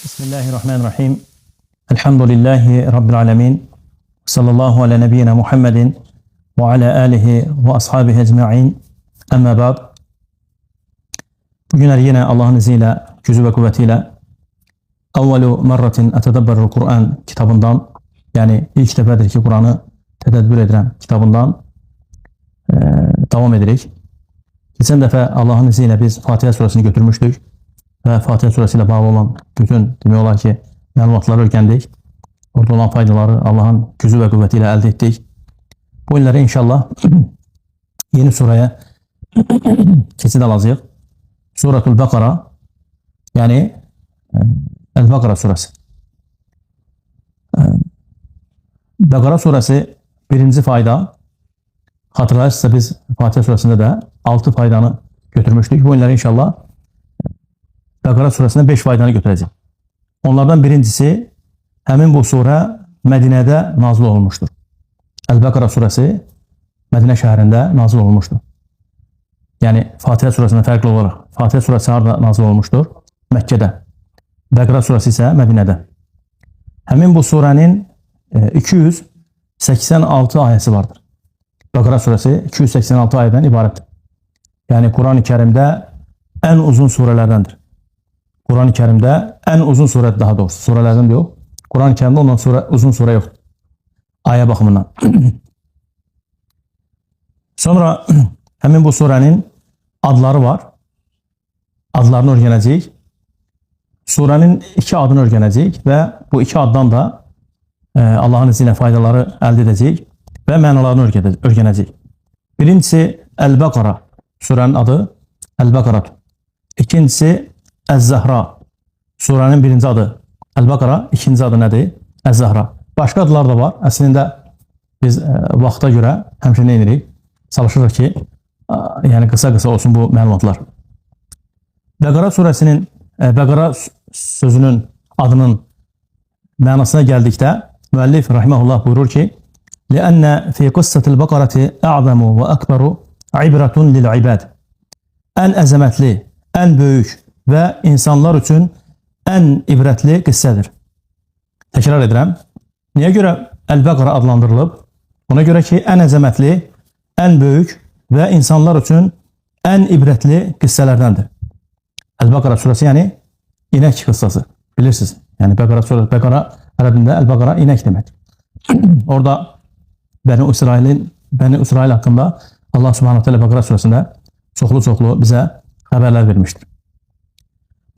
Bismillahirrahmanirrahim. Elhamdülillahi Rabbil alemin. Sallallahu ala nebiyyina Muhammedin ve ala alihi ve ashabihi ecma'in. Amma ba'd. Bugün yine Allah'ın izniyle, gücü ve kuvvetiyle Evvelu merratin etedebberul Kur'an kitabından, yani ilk defedir ki Kur'an'ı tedebbür eden kitabından devam edirik. Geçen defa Allah'ın izniyle biz Fatiha suresini götürmüştük ve Fatiha suresiyle bağlı olan bütün demək olar ki məlumatları öyrəndik. Orada olan faydaları Allah'ın gücü ve kuvvetiyle elde ettik. Bu illəri inşallah yeni suraya keçid alacağıq. Suratul Bakara, yani El-Bakara suresi. Bakara suresi birinci fayda. Hatırlayırsa biz Fatiha suresinde de 6 faydanı götürmüştük. Bu illəri inşallah Bakara suresinde 5 faydanı götüreceğim. Onlardan birincisi, həmin bu sure Medine'de nazil olmuştur. El-Bakara suresi Medine şehrinde nazil olmuştur. Yani Fatiha suresinden farklı olarak Fatiha suresi harda nazil olmuştur? Mekke'de. Bakara suresi ise Medine'de. Həmin bu surenin 286 ayeti vardır. Bakara suresi 286 ayeten ibarettir. Yani Kur'an-ı Kerim'de en uzun surelerdendir. Kur'an-ı Kerim'de en uzun sure, daha doğrusu surelerden diyor. Kur'an-ı Kerim'de ondan sonra uzun sure yok. Aya bakımından. Sonra hemen bu surenin adları var. Adlarını öğreneceğiz. Surenin 2 adını öğreneceğiz ve bu 2 addan da Allah'ın izniyle faydaları elde edeceğiz ve manalarını öğreneceğiz. Birincisi El-Bakara. Surenin adı El-Bakara. İkincisi Ez-Zahra. Surenin birinci adı El-Bakara, ikinci adı nedir? Ez-Zahra. Başka adlar da var. Aslında biz vaxta göre həmişə nə edirik? Çalışırıq ki, yani kısa olsun bu məlumatlar. Bakara suresinin, Bakara sözünün adının mənasına gəldikdə müəllif rahimehullah buyurur ki: "Li'anna fi qissatil Bakarati a'zamu ve akbaru ibratun lil ibad." En əzəmətli, en büyük ve insanlar için en ibretli qissedir. Tekrar edirəm. Niye göre El-Bakara adlandırılıb? Ona göre ki en əzəmətli, en büyük ve insanlar için en ibretli qisselerdendir. El-Bakara suresi yani inek kıssası. Bilirsiniz. Yani Bakara suresi, Bakara Arabında El-Bakara inek demek. Orada Beni İsrail hakkında Allah Subhanahu Teala Bakara suresinde çoxlu bize haberler vermiştir.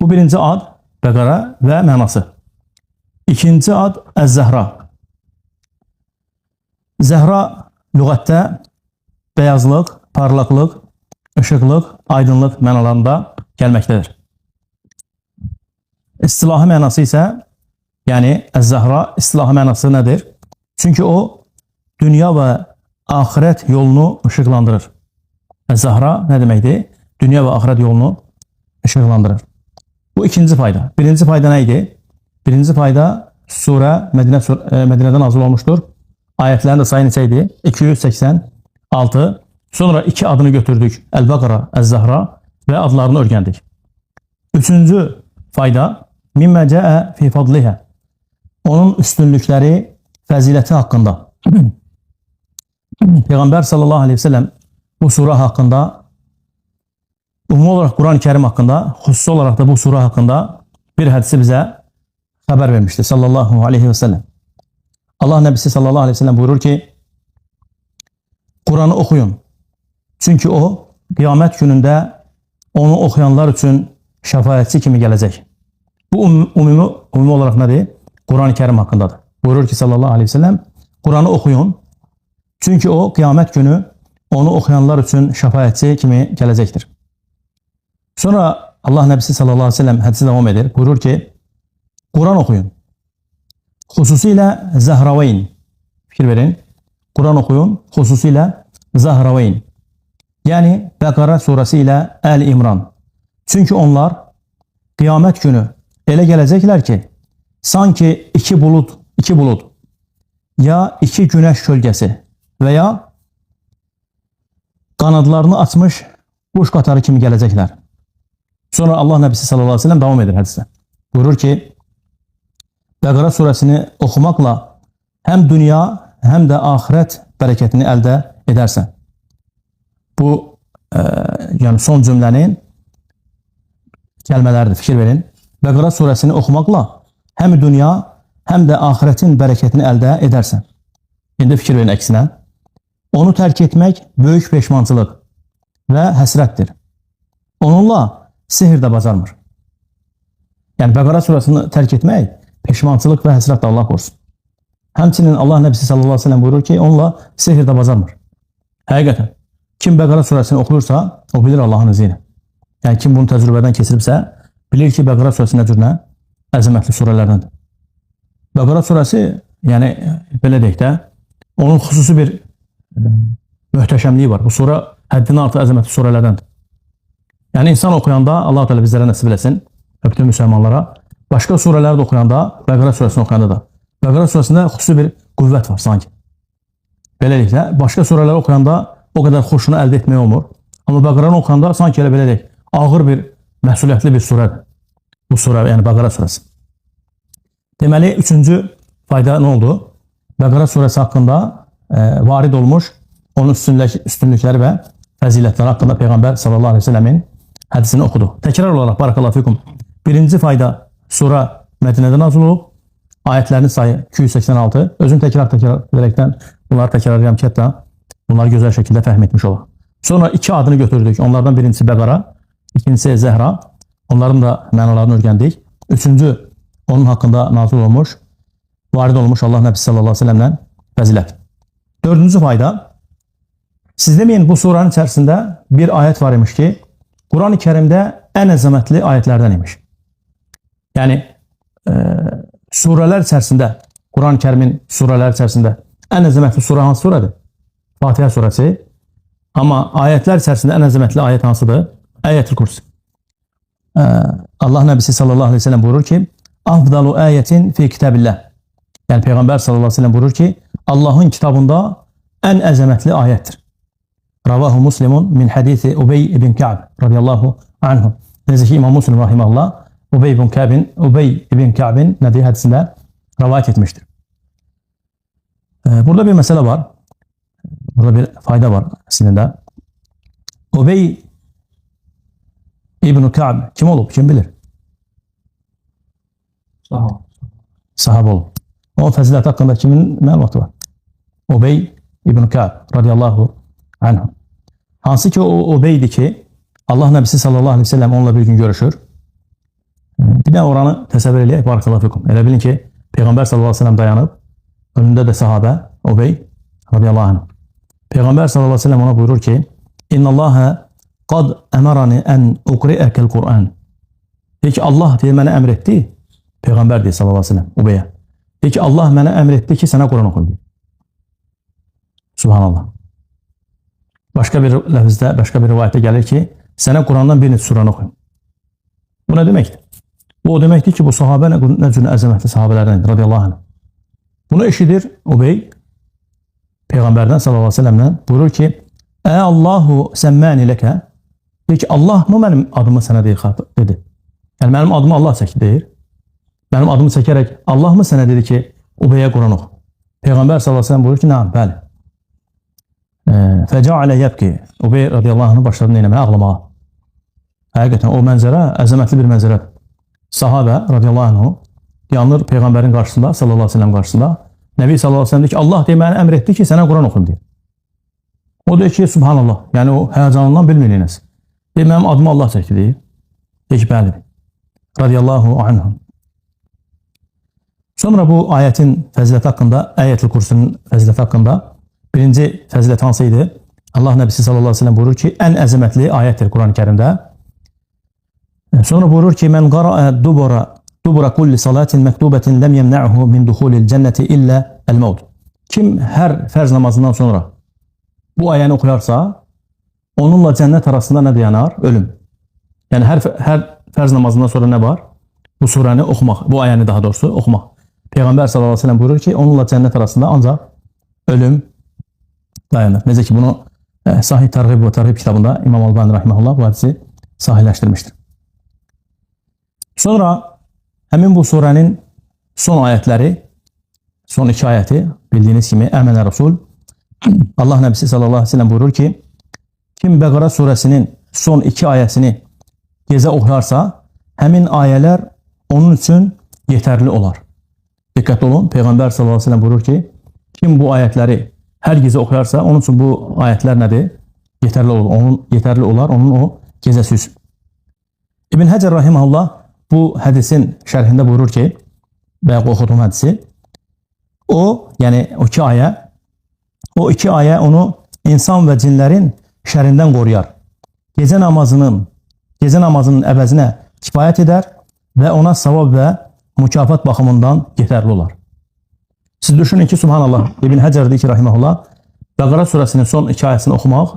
Bu birinci ad Bakara ve mənası. İkinci ad Ez-Zahra. Zəhra lüğətdə beyazlıq, parlaqlıq, ışıqlıq, aydınlıq mənalarında gəlməkdədir. İstilahi mənası isə, yani Ez-Zahra istilahi mənası nedir? Çünkü o dünya ve ahiret yolunu ışıqlandırır. Ez-Zahra ne deməkdir? Dünya ve ahiret yolunu ışıqlandırır. Bu ikinci fayda. Birinci fayda neydi? Birinci fayda sure Medine'den nazil olmuştur. Ayetlerin de sayı neçəydi? 286. Sonra 2 adını götürdük. El-Bakara, Ez-Zahra ve adlarını öğrendik. Üçüncü fayda mimmə cəə fi fadlihə. Onun üstünlükleri, fəziləti hakkında. Peygamber sallallahu aleyhi ve sellem bu sure hakkında, umum olarak Kur'an-ı Kerim hakkında, hususi olarak da bu sure hakkında bir hadisi bize haber vermişti sallallahu aleyhi ve sellem. Allah Nebisi sallallahu aleyhi ve sellem buyurur ki: Kur'an'ı okuyun. Çünkü o kıyamet gününde onu okuyanlar için şefaatçi kimi gelecek. Bu umumi olarak nedir? Kur'an-ı Kerim hakkındadır. Buyurur ki sallallahu aleyhi ve sellem: Kur'an'ı okuyun. Çünkü o kıyamet günü onu okuyanlar için şefaatçi kimi gelecektir. Sonra Allah Nebisi sallallahu aleyhi ve sellem hadisi devam eder. Buyurur ki: Kur'an okuyun. Hususiyle Zahraveyn. Fikir verin. Kur'an okuyun. Hususiyle Zahraveyn. Yani Bakara suresi ile El-İmran. Çünkü onlar kıyamet günü ele gelecekler ki sanki iki bulut ya 2 güneş gölgesi veya kanadlarını açmış kuş qatarı kimi gelecekler. Sonra Allah Nebisi sallallahu aleyhi ve sellem devam eder hadise. Buyurur ki: Bəqara surəsini oxumaqla həm dünya, həm də axirət bərəkətini əldə edərsən. Bu, yəni son cümlənin kəlmələridir, fikir verin. Bəqara surəsini oxumaqla həm dünya, həm də axirətin bərəkətini əldə edərsən. İndi fikir verin əksinə. Onu tərk etmək böyük peşmançılıq və həsrətdir. Onunla sihir də bacarmır. Yəni Bəqara surəsini tərk etmək peşmançılıq və həsrət Allah qorusun. Həmçinin Allah Nəbisi sallallahu aleyhi ve sellem buyurur ki, onunla sihir də bacarmır. Həqiqətən, kim Bəqara surəsini oxuyursa, o bilir Allahın izi ilə. Yəni kim bunu təcrübədən keçiribsə, bilir ki, Bəqara surəsi nə cür nə? Əzəmətli surələrdəndir. Bəqara surəsi, yəni belə deyək də, onun xüsusi bir möhtəşəmliyi var. Bu sura həddindən artıq əzəmətli surələrdəndir. Yəni insan oxuyanda, Allah Teala bizlərə nəsib eləsin, və bütün müsəlmanlara, başqa surələri də oxuyanda, Bəqara surəsini oxuyanda da, Bəqara surəsində xüsusi bir qüvvət var sanki. Beləliklə, başqa surələri oxuyanda o qədər xoşunu əldə etmək olmur. Amma Bəqaranı oxuyanda sanki elə belə deyək, ağır bir, məsuliyyətli bir surədir. Bu surə, yəni Bəqara surəsi. Deməli, üçüncü fayda nə oldu? Bəqara surəsi haqqında varid olmuş, onun üstünlükləri və fəzilətləri haqqında Peyğəmbər sallallahu aleyhi ve sellemin hədisini oxudu. Təkrar olaraq, barakallahu fikum, birinci fayda, sura Mədinədə nazil olub, ayətlərinin sayı 286, özüm təkrar edərəkdən bunları təkrarlayam ki, hətta bunları gözəl şəkildə fəhm etmiş olaq. Sonra iki adını götürdük, onlardan birincisi Bəqara, ikincisi Zəhra, onların da mənalarını öyrəndik. Üçüncü, onun haqqında nazil olmuş, varid olmuş Allah Nəbisi sallallahu aleyhi ve sellemlə fəzilət. Dördüncü fayda, siz deməyin bu suranın içərisində bir ayət var imiş ki, Quran-ı Kərimdə ən əzəmətli ayətlərdən imiş. Yəni, surələr içərisində, Quran-ı Kərimin surələr içərisində ən əzəmətli surə hansı surədir? Fatihə surəsi. Amma ayətlər içərisində ən əzəmətli ayət hansıdır? Əyət-ül Kursi. Allah Nəbisi sallallahu aleyhi ve sellem buyurur ki, Afdalu ayətin fi kitabillah. Yəni Peyğəmbər sallallahu aleyhi ve sellem buyurur ki, Allahın kitabında ən əzəmətli ayətdir. Ravahu Muslimun min hadisi Ubey ibn Ka'b radiyallahu anhu. Necə ki İmam Muslim rahimehullah Ubey ibn Ka'bin nədiyi hədisində rivayet etmişdir. Burada bir məsələ var. Burada bir fayda var əslində. Ubey ibn Ka'b kim olub? Kim bilir? Sahaba olub. O fəzilət haqqında kimin məlumatı var? Ubey ibn Ka'b radiyallahu anhu. Hansı ki o Ubeydir ki Allah Nəbisi sallallahu aleyhi ve sellem onunla bir gün görüşür. Bir də oranı təsəvvür eləyək, barakallahu fikum. Elə bilin ki, Peyğəmbər sallallahu aleyhi ve sellem dayanıb, önündə də sahabə, Ubey radiyallahu anh. Peyğəmbər sallallahu aleyhi ve sellem ona buyurur ki, İnnallâhe qad əmərani ən uqri'əkəl Qur'an. Deyir ki, Allah deyir, mənə əmr etdi, Peyğəmbər deyir sallallahu aleyhi ve sellem, Ubey'ə. Deyir ki, Allah mənə əmr etdi ki, sənə Quran oxuyum deyir. Subhanallah. Başqa bir ləfizdə, başqa bir rivayətdə gəlir ki, sənə Qurandan bir neçə suranı oxuyum. Bu nə deməkdir? Bu o deməkdir ki, bu sahabə nə cür əzəmətli sahabələrdən radiyallahu anh. Bunu eşidir Ubey, Peyğəmbərdən sallallahu aleyhi ve sellemdən buyurur ki, Allahu səmməni ləkə, deyir ki, Allah mı mənim adımı sənə deyir, dedi. Yəni, mənim adımı Allah çəkdi deyir. Mənim adımı çəkərək Allah mı sənə dedi ki, Ubey'ə Quran oxu. Peyğəmbər sallallahu aleyhi ve sellem buyurur ki, nəam, bəli. Fəcəalə yəbki, Ubey radiyallahu anh başladı neynəməyə, ağlamağa. Həqiqətən, o mənzərə əzəmətli bir mənzərədir. Sahabə radiyallahu anh yanılır Peyğəmbərin qarşısında, sallallahu aleyhi ve sellem qarşısında. Nəbi sallallahu aleyhi ve sellem deyir ki, Allah deyir, mənə əmr etdi ki, sənə Quran oxuyum deyir. O deyir ki, subhanallah, yəni o həyəcanından bilmir neynəsi. Deyir, mənim adımı Allah çəkdi deyir. Deyir ki, bəli. Radiyallahu anh. Sonra bu ayətin fəziləti haqqında, Əyət-ül Kursunun fəziləti haqqında birinci fəzilət hansı idi? Allah Nəbisi sallallahu aleyhi ve sellem buyurur ki, ən əzəmətli ayətdir Quran-ı Kərimdə. Sonra buyurur ki, mən qara'a dubura kulli salatin məktubətin ləm yemnə'uhu min duxulil cənnəti illə əl-məud. Kim hər fərz namazından sonra bu ayəni oxuyarsa, onunla cənnət arasında nə dayanar? Ölüm. Yəni, hər fərz namazından sonra nə var? Bu surəni oxumaq, bu ayəni daha doğrusu oxumaq. Peyğəmbər sallallahu aleyhi ve sellem buyurur ki, onunla cənnət arasında ancaq ölüm dayanır. Necə ki, bunu Sahih Tərğib və Tərğib kitabında İmam Albani rahimehullah bu hədisi sahihləşdirmişdir. Sonra həmin bu surənin son ayətləri, son 2 ayəti bildiyiniz kimi Əmənə Rasul Allah Nəbisi sallallahu aleyhi ve sellem buyurur ki, kim Bəqara surəsinin son 2 ayəsini gecə oxuyarsa, həmin ayələr onun üçün yetərli olar. Diqqət olun, Peyğəmbər sallallahu aleyhi ve sellem buyurur ki, kim bu ayətləri hər gecə oxuyarsa, onun üçün bu ayətlər nədir? Yetərli olar, onun o gecəsi üçün. İbn Həcər rahimehullah bu hədisin şərhində buyurur ki, bayaq oxuduğum hədisi, yəni o 2 ayə onu insan və cinlərin şərindən qoruyar. Gecə namazının əvəzinə kifayət edər və ona savab və mükafat baxımından yetərli olar. Siz düşünün ki, subhanallah, İbn Həcər deyir ki, rahimehullah, Bəqara surəsinin son 2 ayəsini oxumaq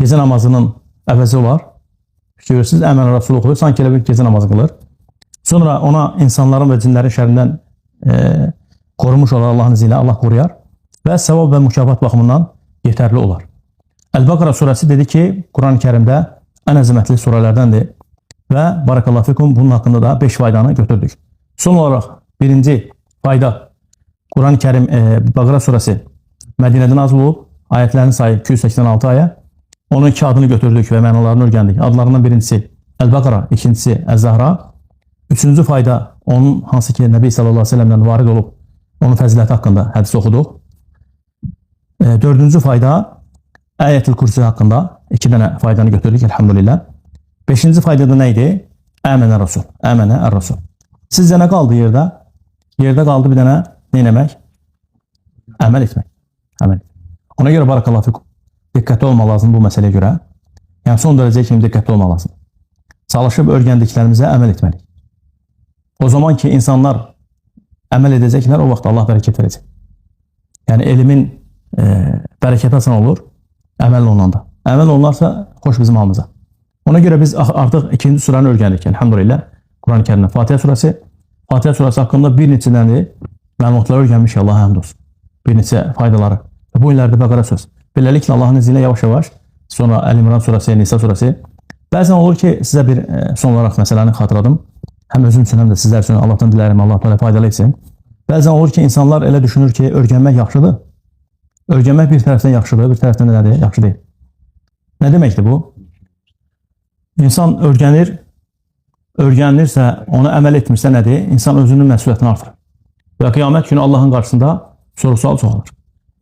gecə namazının əvəzi olar. Görürsünüz, Əmənə Rasul oxuyur, sanki elə bir gecə namazı qılır. Sonra ona insanların və cinlərin şərindən qorumuş olar Allahın izni ilə, Allah qoruyar və savab və mükafat baxımından yetərli olar. Əl-Bəqara surəsi dedi ki, Quran-ı Kərimdə ən əzəmətli surələrdəndir və barakallahu fikum bunun haqqında da 5 faydanı götürdük. Son olaraq birinci fayda, Quran-ı Kərim Bəqara surəsi Mədinədə nazil olub, ayətlərinin sayı 286 ayə. Onun 2 adını götürdük və mənalarını öyrəndik. Adlarından birincisi Əl-Bəqara, ikincisi Əz-Zəhra. Üçüncü fayda, onun hansı ki Nəbi sallallahu aleyhi ve sellemdən varid olub, onun fəziləti haqqında hədis oxuduq. Dördüncü fayda, Əyətül Kürsi haqqında 2 dənə faydanı götürdük, elhamdülillah. Beşinci faydada nə idi? Əmənə Rasul, Əmənə Ər-Rasul. Sizcə nə qaldı yerdə? Yerdə qaldı bir dənə nə etmək? Əməl etmək. Ona görə barakallahu fikum. Diqqətli olmaq lazım bu məsələyə görə. Yəni son dərəcəyə kimi diqqətli olmaq lazım. Çalışıb öyrəndiklərimizə əməl etməliyik. O zaman ki insanlar əməl edəcəklər, o vaxt Allah bərəkət verəcək. Yəni elmin bərəkəti asan olur, əməl olunanda. Əməl olunarsa xoş bizim halımıza. Ona görə biz artıq 2-ci surəni öyrəndik. Elhamdülillah. Quran-ı Kərimdə Fatihə surəsi. Fatihə surəsi haqqında bir neçə dənə məlumatlar öyrənmiş, Allaha həmd olsun. Bir neçə faydaları. Və bu illərdə Bəqara surəsi. Beləliklə Allahın izni ilə yavaş-yavaş, sonra Əl-İmran surəsi, Nisa surəsi. Bəzən olur ki, sizə bir son olaraq məsələni xatırladım. Həm özüm üçün, həm də sizlər üçün Allahdan dilərim, Allah Teala faydalı etsin. Bəzən olur ki, insanlar elə düşünür ki, öyrənmək yaxşıdır. Öyrənmək bir tərəfdən yaxşıdır, bir tərəfdən nədir? Yaxşı deyil. Nə deməkdir bu? İnsan öyrənirsə, ona əməl etmirsə nədir? İnsan özünün məsuliyyətini artırır. Və qiyamət günü Allahın qarşısında soru-sual çoxalır.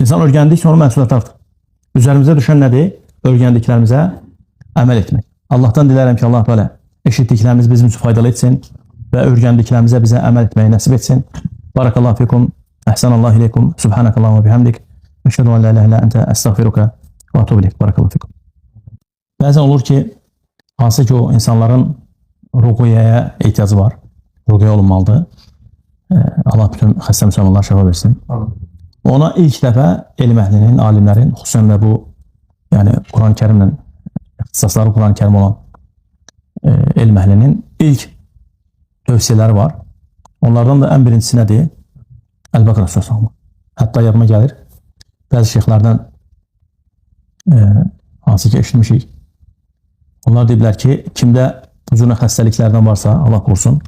İnsan öyrəndikcə onun məsuliyyəti artır. Üzərimizə düşən nədir? Öyrəndiklərimizə əməl etmək. Allahdan dilərəm ki, Allah Teala eşitdiklərimiz bizim üçün faydalı etsin və öyrəndiklərimizə bizə əməl etməyi nəsib etsin. Barakallahu fikum, əhsənallahu ileykum, subhanakallahu və bihamdik, əşhədu an la ilahe illə əntə, əstəğfiruka və atubu ileyk. Barakallahu fikum. Bəzən olur ki, hansı ki o insanların ruqiyəyə ehtiyacı var, ruqiyə olunmalıdır. Allah bütün xəstə müsəlmanlara şəfa versin. Ona ilk dəfə elm əhlinin, alimlərin, xüsusən də bu, yəni Quran-ı Kərimlə, ixtisasları Quran-ı Kərim olan elm əhlinin ilk tövsiyələri var. Onlardan da ən birincisi nədir? Əl-Bəqara surəsi oxumaq. Hətta yadıma gəlir, bəzi şeyxlərdən hansı ki eşitmişik. Onlar deyiblər ki, kimdə bu cür xəstəliklərdən varsa, Allah qorusun,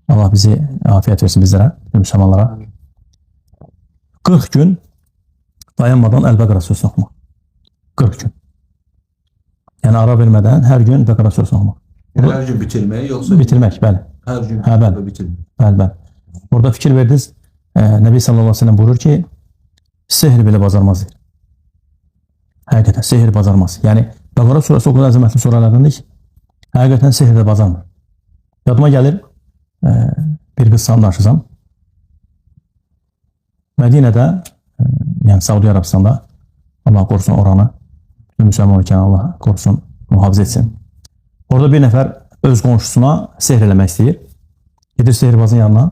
Allah bizi afiyət versin bizlərə, müsəlmanlara. 40 gün dayanmadan Əl-Bəqara surəsini oxumaq. 40 gün. Yəni ara vermədən hər gün Bəqara surəsini oxumaq. Yəni hər gün bitirmək yoxsa? Bitirmək, bəli. Hər gün bitirmək. Bəli. Orada fikir verdiniz, Nəbi sallallahu aleyhi ve sellem buyurur ki, sehr belə bacarmaz deyir. Həqiqətən sehr bacarmaz. Yəni Bəqara surəsi o qədər əzəmətli surələrdəndir ki, həqiqətən sehr də bacarmır. Yadıma gəlir, bir qıssanı danışacağım. Mədinədə, yəni Saudi Arabistanda, Allah qorusun oranı, müsəlman olurkən Allah qorusun, mühafizə etsin. Orada bir nəfər öz qonşusuna sehr eləmək istəyir. Gedir sehirbazın yanına,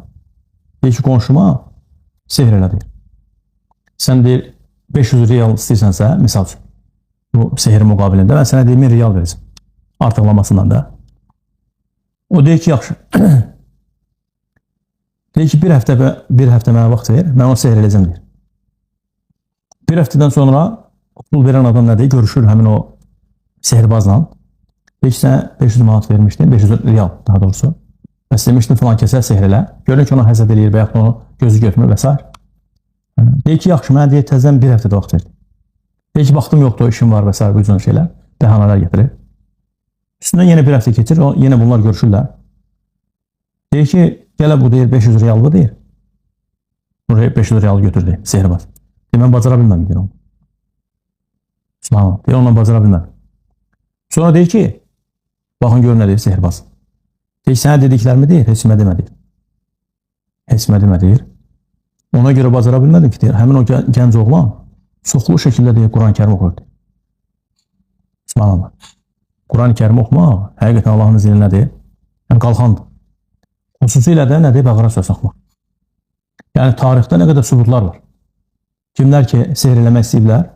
deyir ki, qonşuma sehr elə deyir. Sən deyir, 500 riyal istəyirsənsə, misal üçün, bu sehir müqabilində, mən sənə deyir, 1000 riyal verəcəm, artıqlamasından da. O deyir ki, yaxşı. Deyir ki, bir həftə mənə vaxt ver, mən onu sehr eləyəcəm deyir. Bir həftədən sonra pul verən adam nə deyir? Görüşür həmin o sehirbazla. Deyir ki, sənə 500 manat vermişdim, 500 riyal daha doğrusu. Bəs demişdim filan kəsə sehr elə. Görün ki, ona həsəd eləyir və yaxud onu gözü görmür və s. Deyir ki, yaxşı, mənə deyir, təzədən bir həftədə vaxt verir. Deyir ki, vaxtım yoxdur, işim var və s. Bu cür şeylər, bəhanələr getirir. Üstündən yenə bir həftə keçir, yenə bunlar görüşürlər. Deyir ki, gələ bu deyir 500 realdır deyir. Buraya 500 real götürdü sehirbaz. Deyir, mən bacara bilməm deyir onu. Subhanallah, deyir, onunla bacara bilməm. Sonra deyir ki, baxın gör nə deyir sehirbaz. Deyir, sənə dediklərimi deyir, heç kimə demə deyir. Heç kimə demə deyir. Ona görə bacara bilmədim ki, deyir, həmin o gənc oğlan çoxlu şəkildə deyir, Quran-ı Kərim oxuyur. Subhanallah. Quran-ı Kərim oxumaq, həqiqətən Allahın iznilə nədir? Yəni, qalxandır. Xüsusilə də nədir? Bəqara surəsini oxumaq. Yəni, tarixdə nə qədər sübutlar var. Kimlər ki, sehr eləmək istəyiblər,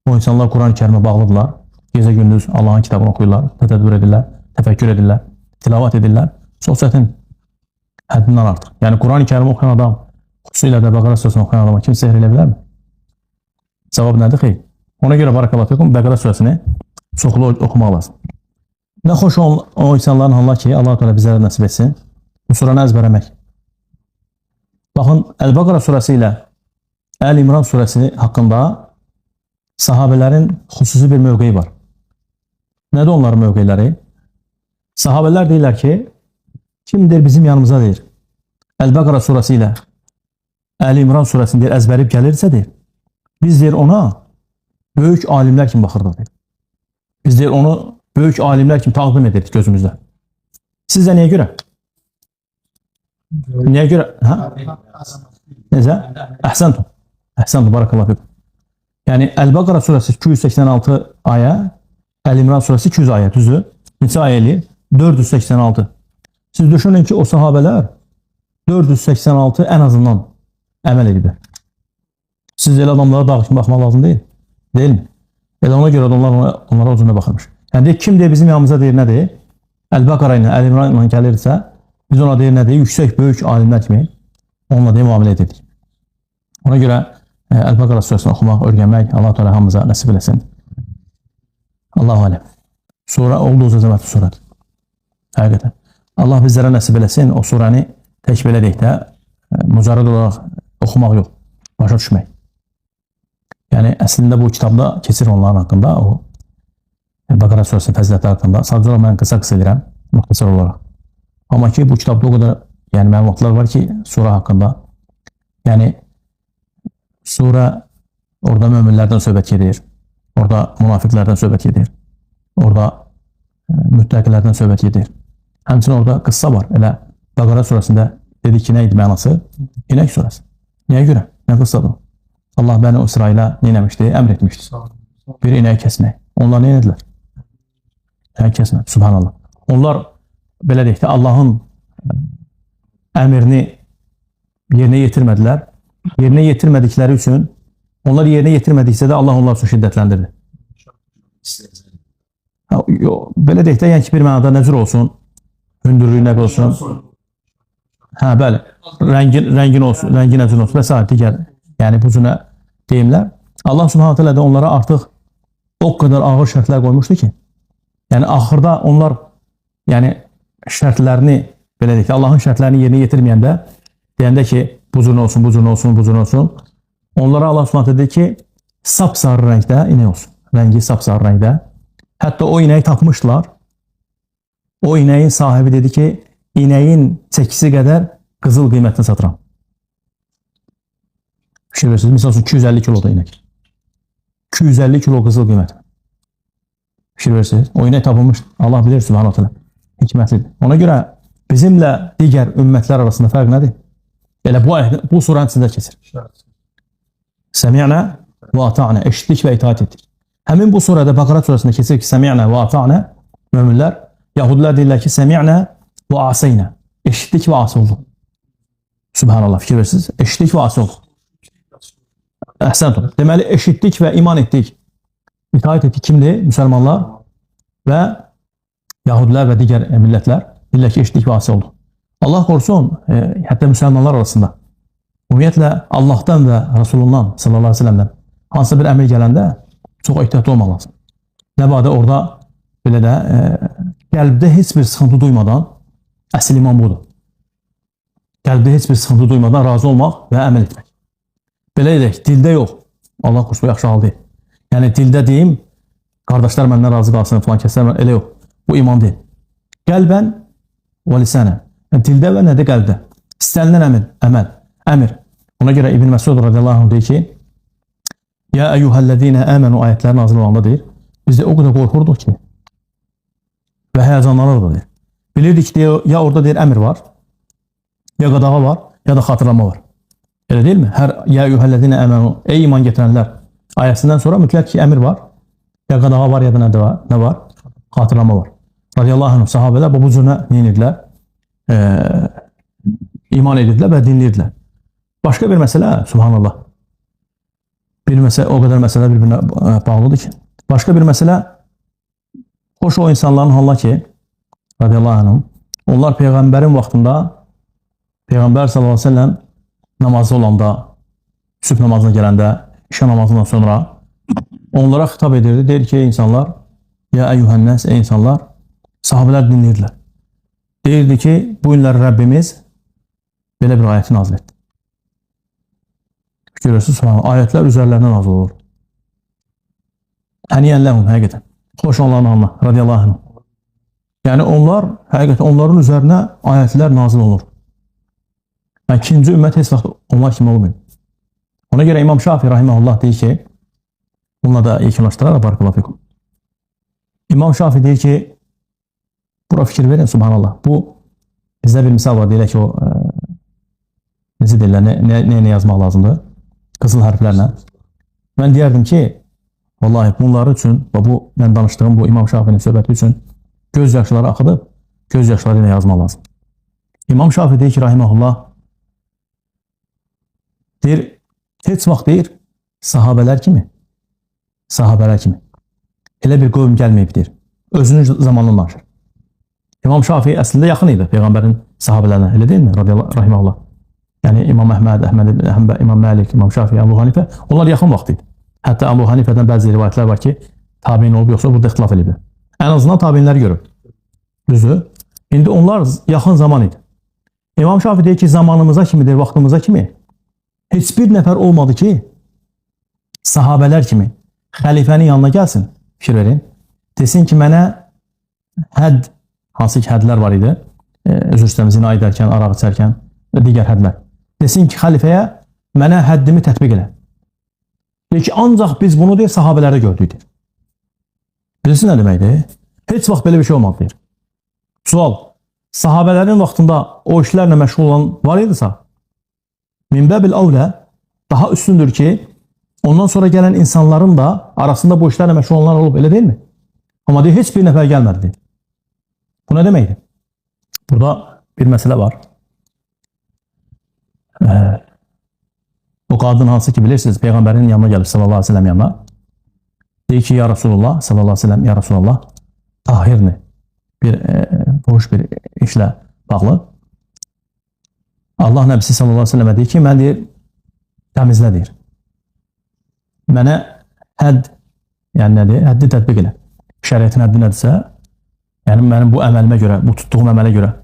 o insanlar Quran-ı Kərimə bağlıdırlar, gecə-gündüz Allahın kitabını oxuyurlar, tədəbbür edirlər, təfəkkür edirlər, tilavat edirlər. Çox çətin, həddindən artıq. Yəni, Quran-ı Kərimi oxuyan adam, xüsusilə də Bəqara surəsini oxuyan adama kim sehr elə bilərmi? Cavab nədir? Xeyr. Ona görə barakallahu fikum Bəqara surəsini çoxlu oxumaq lazım. Nə xoş o insanların halına ki, Allah Teala bizlərə nəsib etsin, bu suranı əzbərləmək. Baxın, Əl-Bəqara surəsi ilə Əl-İmran surəsi haqqında sahabələrin xüsusi bir mövqeyi var. Nədir onların mövqeyləri? Sahabələr deyirlər ki, kimdir bizim yanımıza deyir, Əl-Bəqara surəsi ilə Əl-İmran surəsini deyir, əzbərib gəlirsə deyir, biz deyir ona böyük alimlər kimi baxırdıq deyir. Biz deyir onu böyük alimlər kimi təqdim edirdik gözümüzdə. Siz də niyə görə? Niyə görə? Hə? Necə? Əhsəntum. Əhsəntum, barakallahu fikum. Yəni, Əl-Bəqara surəsi 286 ayə, Əl-İmran surəsi 200 ayə, düzdür? Neçə ayə eləyir? 486. Siz düşünün ki, o sahabələr 486 ən azından əməl ediblər. Siz elə adamlara dağ kimi baxmaq lazım deyil. Deyil mi? Elə ona görə onlar onlara o cürlə baxırmış. Yəni, deyir, kim deyir bizim yanımıza deyir nədir? Əl-Bəqara ilə, Əl-İmran ilə gəlirsə, biz ona deyir nədir? Yüksək, böyük alimlər kimi onunla deyir, müamilə edirdik. Ona görə Əl-Bəqara surəsini oxumaq, öyrənmək, Allah Teala hamımıza nəsib eləsin. Allahu aləm. Sura olduqca zəmətli suradır. Həqiqətən. Allah bizlərə nəsib eləsin, o surəni tək belə deyək də, mücərrəd olaraq oxumaq yox, başa düşmək. Yəni, əslində bu kitabda keçir onların haqqında, o Bəqara surəsinin fəzilətləri haqqında. Sadəcə mən qısa edirəm, müxtəsər olaraq. Amma ki, bu kitabda o qədər məlumatlar var ki, sura haqqında. Yəni, sura orada möminlərdən söhbət gedir, orada münafiqlərdən söhbət gedir, orada müttəqilərdən söhbət gedir. Həmçinin orada qıssa var. Elə Bəqara surəsində dedik ki, nə idi mənası? İnək surəsi. Niyə görə? Nə qıssadır? Allah Bəni İsrailə nə eləmişdi? Əmr etmişdi. Bir inəyi kəsmək. Onlar nə edilər? İnəyi kəsmək. Subhanallah. Onlar, belə deyək də, Allahın əmrini yerinə yetirmədilər. Yerinə yetirmədikləri üçün, onlar yerinə yetirmədiksə də Allah onlar üçün şiddətləndirdi. Belə deyək də, yəni ki, bir mənada nəcür olsun, hündürlüyü nə olsun, hə, bəli, rəngin olsun, rəngin nəcür olsun və s. digər, yəni bu cünə deyimlər. Allah Subhanahu Teala da onlara artıq o qədər ağır şərtlər qoymuşdu ki, yəni axırda onlar, yəni şərtlərini, belə deyək, Allahın şərtlərini yerinə yetirməyəndə, deyəndə ki, bu cür olsun, bu cür olsun, bu cür olsun, onlara Allah Subhanahu Teala dedi ki, sapsarı rəngdə inək olsun, rəngi sapsarı rəngdə. Hətta o inəyi tapmışdılar. O inəyin sahibi dedi ki, inəyin çəkisi qədər qızıl qiymətini satıram. Fikir verirsiniz, misal üçün 250 kiloda inək. 250 kilo qızıl qiyməti. Fikir verirsiniz, o inək tapılmışdı. Allah bilir, Subhanahu Teala, hikmətlidir. Ona görə bizimlə digər ümmətlər arasında fərq nədir? Elə bu suranın içində keçir. Səmi'nə və ata'nə, eşitdik və itaat etdik. Həmin bu surədə, Bəqara surəsində keçir ki, səmi'nə və ata'nə, möminlər, yahudilər deyirlər ki, səmi'nə və aseynə, eşitdik və asi olduq. Subhanallah, fikir verirsiniz, eşitdik və asi olduq. Əhsəntum. Deməli, eşitdik və iman etdik. İtaat etdik kimdir? Müsəlmanlar və yahudilər və digər millətlər deyirlər ki, eşitdik və asi olduq. Allah qorusun, hətta müsəlmanlar arasında, ümumiyyətlə, Allahdan və Rasulundan, sallallahu aleyhi ve sellemdən hansısa bir əmr gələndə çox ehtiyatlı olmaq lazım. Nə badə orada belə də qəlbdə heç bir sıxıntı duymadan Əsl iman budur. Qəlbdə heç bir sıxıntı duymadan razı olmaq və əməl etmək. Belə edək, dildə yox. Allah qorusun, bu yaxşı hal deyil. Yəni dildə deyim, qardaşlar məndən razı qalsın, filan kəslər mən, elə yox. Bu iman deyil. Qəlbən və lisanən. Yəni, dildə və nədə qəlbdə. İstənilən əmr. Ona görə İbn Məsud radiyallahu anh deyir ki, Ya eyyuhəllezine əmənu ayətləri nazil olanda deyir, biz də o qədər qorxurduq ki və həyəcanlanırdı deyir. Bilirdik ki, ya orada deyir əmr var, ya qadağa var, ya da xatırlama var. Elə deyilmi? Hər ya eyyuhəllezine əmənu, ey iman gətirənlər ayəsindən sonra mütləq ki, əmr var, ya qadağa var, ya da nə var? Xatırlama var. Radiyallahu anh, sahabələr bu cürünə neynirlər? İman edirdilər və dinlirdilər. Başqa bir məsələ, subhanallah, o qədər məsələ bir-birinə bağlıdır ki, başqa bir məsələ, xoş o insanların halına ki, radiyallahu anh, onlar Peyğəmbərin vaxtında, Peyğəmbər sallallahu aleyhi ve sellem namazı olanda, sübh namazına gələndə, işə namazından sonra onlara xitab edirdi, deyir ki, insanlar, ya eyyuhənnəs, ey insanlar, sahabələr dinlirdilər. Deyirdi ki, bu günləri Rəbbimiz belə bir ayəti nazil etdi. Görürsünüz, ayətlər üzərlərinə nazil olur. Həniyənləhum, həqiqətən. Xoş onların halına, radiyallahu anh. Yəni onlar, həqiqətən onların üzərinə ayətlər nazil olur. Yəni ikinci ümmət heç vaxt onlar kimi olmuyor. Ona görə İmam Şafi rahiməhullah deyir ki, bununla da yekunlaşdıraraq barakallahu fikum. İmam Şafi deyir ki, bura fikir verin, subhanallah. Bu, bizdə bir misal var, deyək ki, o necə deyirlər, nə yazmaq lazımdır? Qızıl hərflərlə. Mən deyərdim ki, vallahi bunları üçün, bu mən danışdığım bu İmam Şafinin söhbəti üçün göz yaşları axıdıb, göz yaşları ilə yazmaq lazım. İmam Şafi deyir ki, rahiməhullah, deyir, heç vaxt deyir, sahabələr kimi, elə bir qövm gəlməyib deyir. Özünün zamanını danışır. İmam Şafi əslində yaxın idi Peyğəmbərin sahabələrinə, elə deyilmi? Rahiməhullah. Yəni İmam Əhməd, İmam Məlik, İmam Şafi, Əbu Hanifə, onlar yaxın vaxt idi. Hətta Əbu Hanifədən bəzi rivayətlər var ki, tabiin olub, yoxsa burada ixtilaf edibdir. Ən azından tabiinləri görür. Düzdür? İndi onlar yaxın zaman idi. İmam Şafi deyir ki, zamanımıza kimidir, vaxtımıza kimi heç bir nəfər olmadı ki, sahabələr kimi xəlifənin yanına gəlsin, fikir verin, desin ki, mənə hədd, hansı ki hədlər var idi, özür istəyirəm, zina edərkən, araq içərkən və digər hədlər. Desin ki, xəlifəyə mənə həddimi tətbiq elə. Deyir ki, ancaq biz bunu deyir, sahabələrdə gördük deyir. Bilirsin nə deməkdir? Heç vaxt belə bir şey olmadı deyir. Sual, sahabələrin vaxtında o işlərlə məşğul olan var idisə, minbəbil avlə daha üstündür ki, ondan sonra gələn insanların da arasında bu işlərlə məşğul olanlar olub, elə deyil mi? Amma deyir, heç bir nəfər gəlmədi deyir. Bu nə deməkdir? Burada bir məsələ var. O qadın hansı ki bilirsiniz, Peyğəmbərin yanına gəlir sallallahu aleyhi ve sellem yanına. Deyir ki, ya Resulullah, sallallahu aleyhi ve sellem, ya Resulullah, tahirni, boş bir işlə bağlı. Allah Nəbisi sallallahu aleyhi ve sellemə deyir ki, mən deyir, təmizlə deyir. Mənə hədd, yəni nədir? Həddi tətbiq elə. Şəriətin həddi nədirsə, yəni mənim bu əməlimə görə, bu tutduğum əmələ görə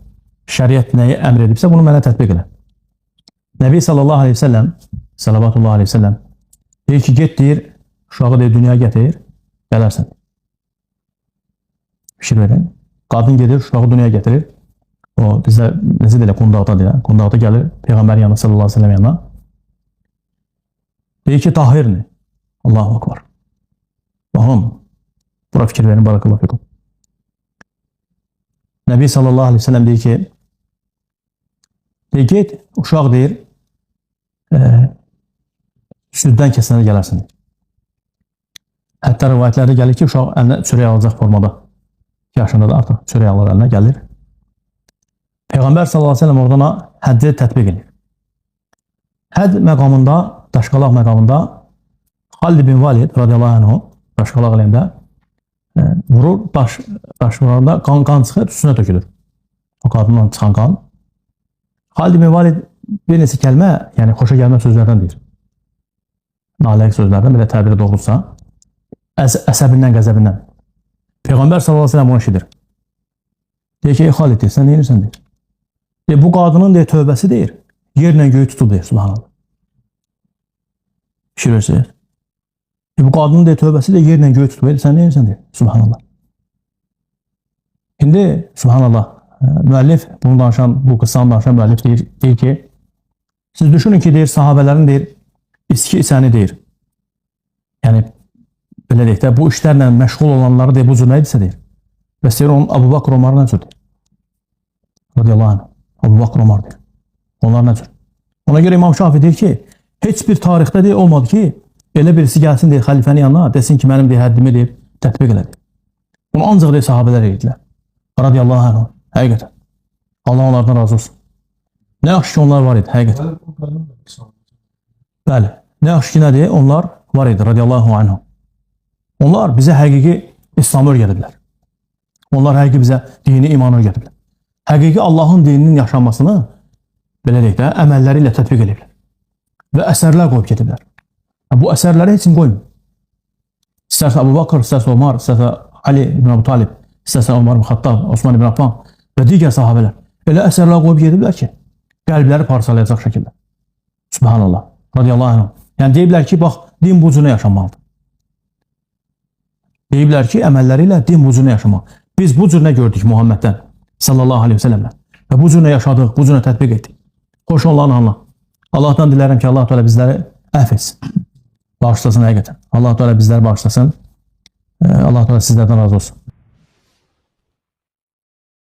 şəriət nəyi əmr edibsə, bunu mənə tətbiq elə. Nəbi sallallahu aleyhi ve sellem, salavatullah aleyhi ve sellem, deyir ki, get deyir, uşağı deyir, dünyaya gətir, gələrsən. Fikir verin. Qadın gedir, uşağı dünyaya gətirir. O, bizdə, necə deyil, qundaqda deyil, qundaqda gəlir, Peyğəmbərin yanına, sallallahu aleyhi ve sellem yanına. Deyir ki, tahirni. Allahu akbar. Baxın, bura fikir verin, barakallahu fikum. Nəbi sallallahu aleyhi ve sellem deyir ki, get, uşaq deyir, süddən kəsənə gələrsin. Hətta rivayətlərdə gəlir ki, uşaq əlinə çörək alacaq formada. 2 yaşında da artıq çörək alır əlinə, gəlir. Peyğəmbər sallallahu aleyhi ve sellem oradan həddi tətbiq edir. Hədd məqamında, daşqalaq məqamında Xalid bin Valid radiyallahu anhu daşqalaq eləyəndə vurur, daş vuranda qan çıxır, üstünə tökülür. O qadından çıxan qan. Xalid bin Valid bir neçə kəlmə, yəni xoşa gəlmə sözlərdən deyir. Naləq sözlərdən, belə təbiri doğrulsa, əsəbindən, qəzəbindən. Peyğəmbər sallallahu aleyhi ve sellem onu eşidir. Deyir ki, ey Xalid, sən neyirsən deyir. Bu qadının deyir, tövbəsi deyir, yerlə göyü tutub deyir, subhanallah. Fikirirsiniz? Bu qadının deyir, tövbəsi deyir, yerlə göyü tutub deyir, sən neyirsən deyir, subhanallah. İndi, subhanallah, müəllif, bunu danışan, bu qıssanı danışan müəllif deyir ki, siz düşünün ki, deyir, sahabələrin deyir, içki içəni deyir. Yəni, belə deyək də, bu işlərlə məşğul olanları deyir, bu cür nə edirsə deyir. Və deyir, onun Abu Bakr Omar nə cür deyir? Radiyallahu anh, Abu Bakr Omar deyir. Onlar nə cür? Ona görə İmam Şafi deyir ki, heç bir tarixdə deyir, olmadı ki, elə birisi gəlsin deyir, xəlifənin yanına, desin ki, mənim deyir, həddimi deyir, tətbiq elədir. Bunu ancaq deyir, sahabələr edirlər. Radiyallahu anh, həqiqətən. Allah onlardan razı olsun. Nə yaxşı ki, onlar var idi, həqiqətən. Bəli, nə yaxşı ki, nədir? Onlar var idi, radiyallahu anh. Onlar bizə həqiqi İslamı öyrədiblər. Onlar həqiqi bizə dini imanı öyrədiblər. Həqiqi Allahın dininin yaşanmasını, belə deyək də, əməlləri ilə tətbiq ediblər. Və əsərlər qoyub gediblər. Bu əsərləri heç kim qoymuyor. İstərsə Abu Bakr, istərsə Omar, istərsə Ali ibn Abu Talib, istərsə Omar ibn Xattab, Osman ibn Affan və digər sahabələr. Elə əsərlər qoyub gediblər ki, qəlbləri parçalayacaq şəkildə. Subhanallah, radiyallahu anh. Yəni deyiblər ki, bax, din bu cürə yaşanmalıdır. Deyiblər ki, əməlləri ilə din bu cürə yaşamaq. Biz bu cürə gördük Muhammeddən, sallallahu aleyhi ve sellemlə. Və bu cürə yaşadıq, bu cürə tətbiq etdik. Xoş Allah'ın Allah. Allah'tan dilərəm ki, Allah Teala bizləri əfv etsin. Bağışlasın həqiqətən. Allah Teala bizləri bağışlasın. Allah Teala sizlərdən razı olsun.